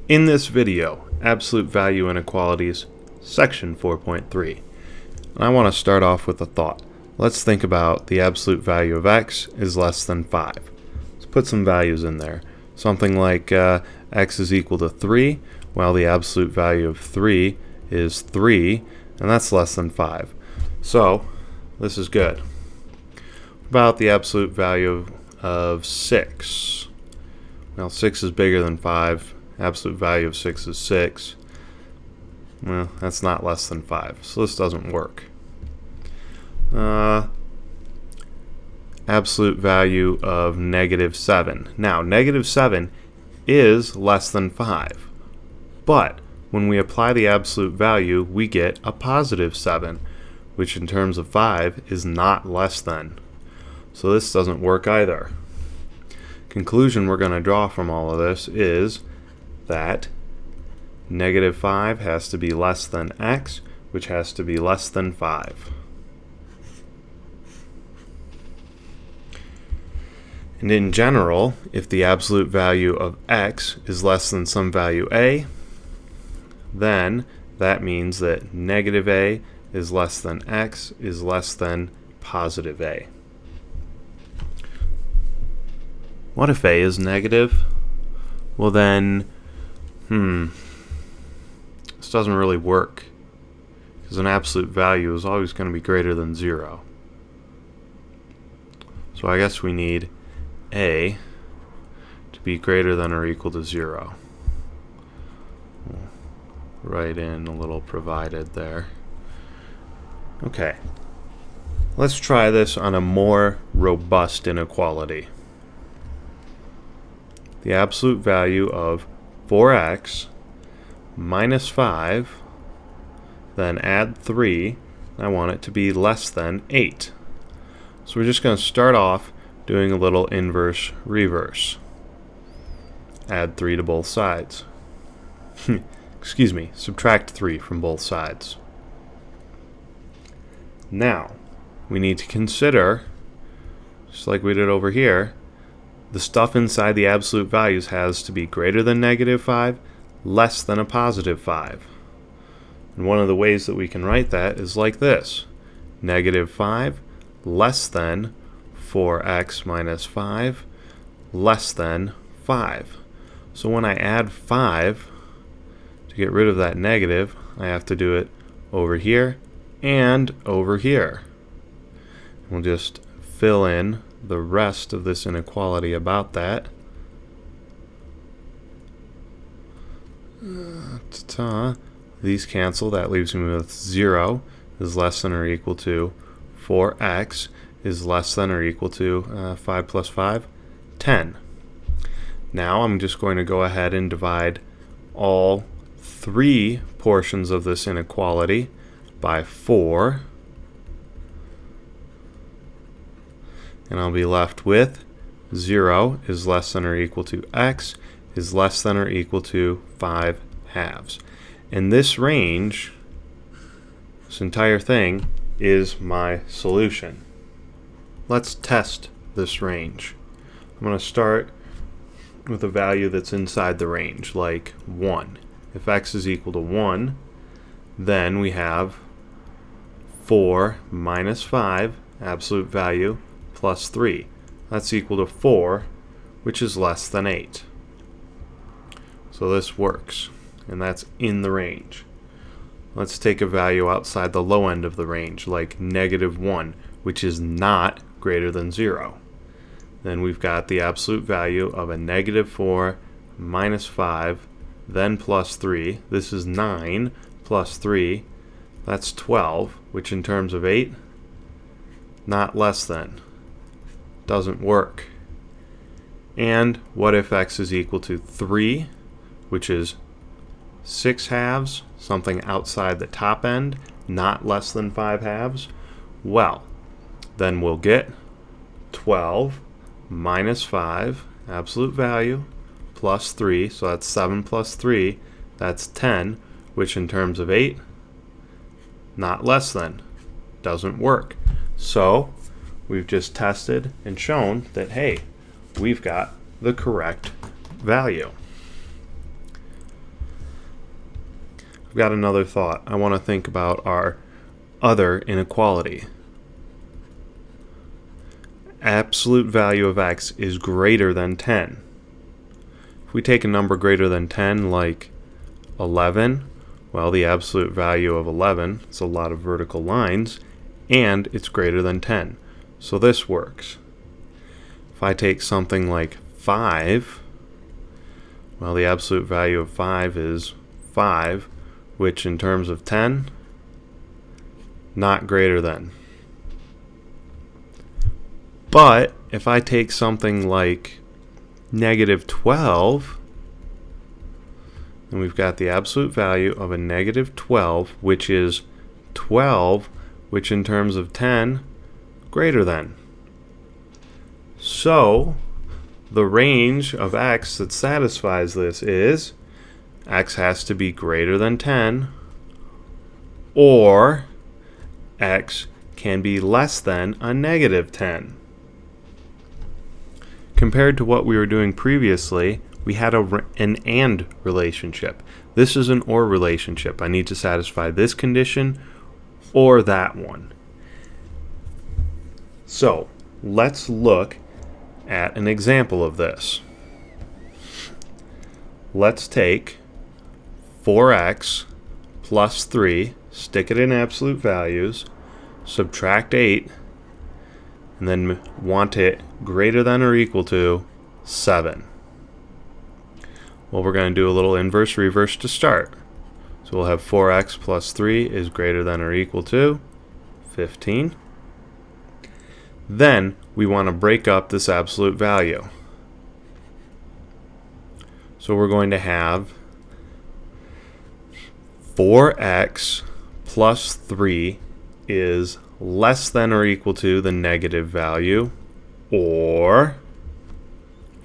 In this video, absolute value inequalities, section 4.3. And I want to start off with a thought. Let's think about the absolute value of x is less than 5. Let's put some values in there. Something like x is equal to 3, while the absolute value of 3 is 3, and that's less than 5. So, this is good. What about the absolute value of 6? Well, 6 is bigger than 5. Absolute value of 6 is 6. Well, that's not less than 5, so this doesn't work. Absolute value of negative 7. Now, negative 7 is less than 5, but when we apply the absolute value, we get a positive 7, which in terms of 5 is not less than. So this doesn't work either. Conclusion we're going to draw from all of this is that negative 5 has to be less than x, which has to be less than 5. And in general, if the absolute value of x is less than some value a, then that means that negative a is less than x is less than positive a. What if a is negative? Well then, this doesn't really work, because an absolute value is always going to be greater than 0. So I guess we need a to be greater than or equal to 0. We'll write in a little provided there. Okay, let's try this on a more robust inequality. The absolute value of 4x minus 5, then add 3, I want it to be less than 8. So we're just going to start off doing a little inverse reverse. Add 3 to both sides. Excuse me, subtract 3 from both sides. Now, we need to consider, just like we did over here, the stuff inside the absolute values has to be greater than negative 5, less than a positive 5. And one of the ways that we can write that is like this. Negative 5 less than 4x minus 5 less than 5. So when I add 5 to get rid of that negative, I have to do it over here and over here. We'll just fill in the rest of this inequality about that. These cancel. That leaves me with 0 is less than or equal to 4x is less than or equal to 5 plus 5, 10. Now I'm just going to go ahead and divide all 3 portions of this inequality by 4. And I'll be left with 0 is less than or equal to x is less than or equal to 5 halves. And this range, this entire thing, is my solution. Let's test this range. I'm going to start with a value that's inside the range, like 1. If x is equal to 1, then we have 4 minus 5, absolute value, plus 3. That's equal to 4, which is less than 8. So this works, and that's in the range. Let's take a value outside the low end of the range, like negative 1, which is not greater than 0. Then we've got the absolute value of a negative 4 minus 5, then plus 3. This is 9 plus 3. That's 12, which in terms of 8, not less than. Doesn't work. And what if x is equal to 3, which is 6 halves, something outside the top end, not less than 5 halves? Well, then we'll get 12 minus 5, absolute value, plus 3, so that's 7 plus 3, that's 10, which in terms of 8, not less than. Doesn't work. So we've just tested and shown that, hey, we've got the correct value. I've got another thought. I want to think about our other inequality. Absolute value of x is greater than 10. If we take a number greater than 10, like 11, well, the absolute value of 11 is a lot of vertical lines, and it's greater than 10. So this works. If I take something like 5, well, the absolute value of 5 is 5, which in terms of 10, not greater than. But if I take something like negative 12, then we've got the absolute value of a negative 12, which is 12, which in terms of 10, greater than. So the range of x that satisfies this is x has to be greater than 10, or x can be less than a negative 10. Compared to what we were doing previously, we had an AND relationship. This is an OR relationship. I need to satisfy this condition or that one. So let's look at an example of this. Let's take 4x plus 3, stick it in absolute values, subtract 8, and then want it greater than or equal to 7. Well, we're going to do a little inverse reverse to start. So we'll have 4x plus 3 is greater than or equal to 15. Then we want to break up this absolute value. So we're going to have 4x plus 3 is less than or equal to the negative value, or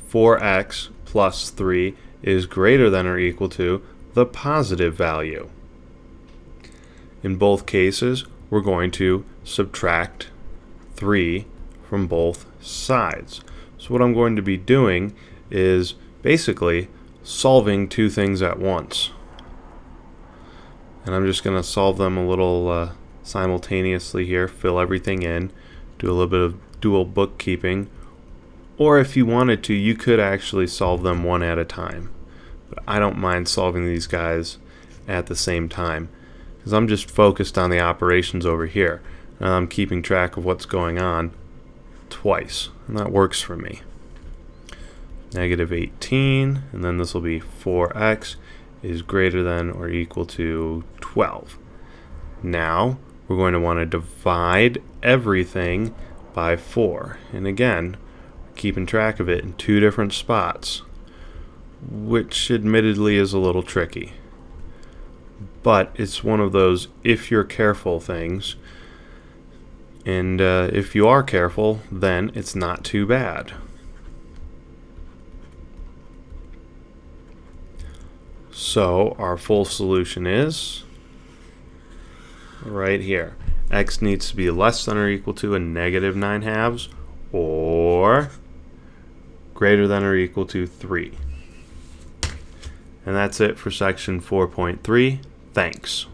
4x plus 3 is greater than or equal to the positive value. In both cases, we're going to subtract 3 from both sides. So what I'm going to be doing is basically solving two things at once. And I'm just going to solve them a little simultaneously here, fill everything in, do a little bit of dual bookkeeping, or if you wanted to, you could actually solve them one at a time. But I don't mind solving these guys at the same time, because I'm just focused on the operations over here. And I'm keeping track of what's going on twice, and that works for me. Negative 18, and then this will be 4x is greater than or equal to 12. Now we're going to want to divide everything by 4, and again, keeping track of it in two different spots, which admittedly is a little tricky, but it's one of those if you're careful things, and if you are careful, then it's not too bad. So our full solution is right here. X needs to be less than or equal to a negative 9/2 or greater than or equal to 3. And that's it for section 4.3. Thanks.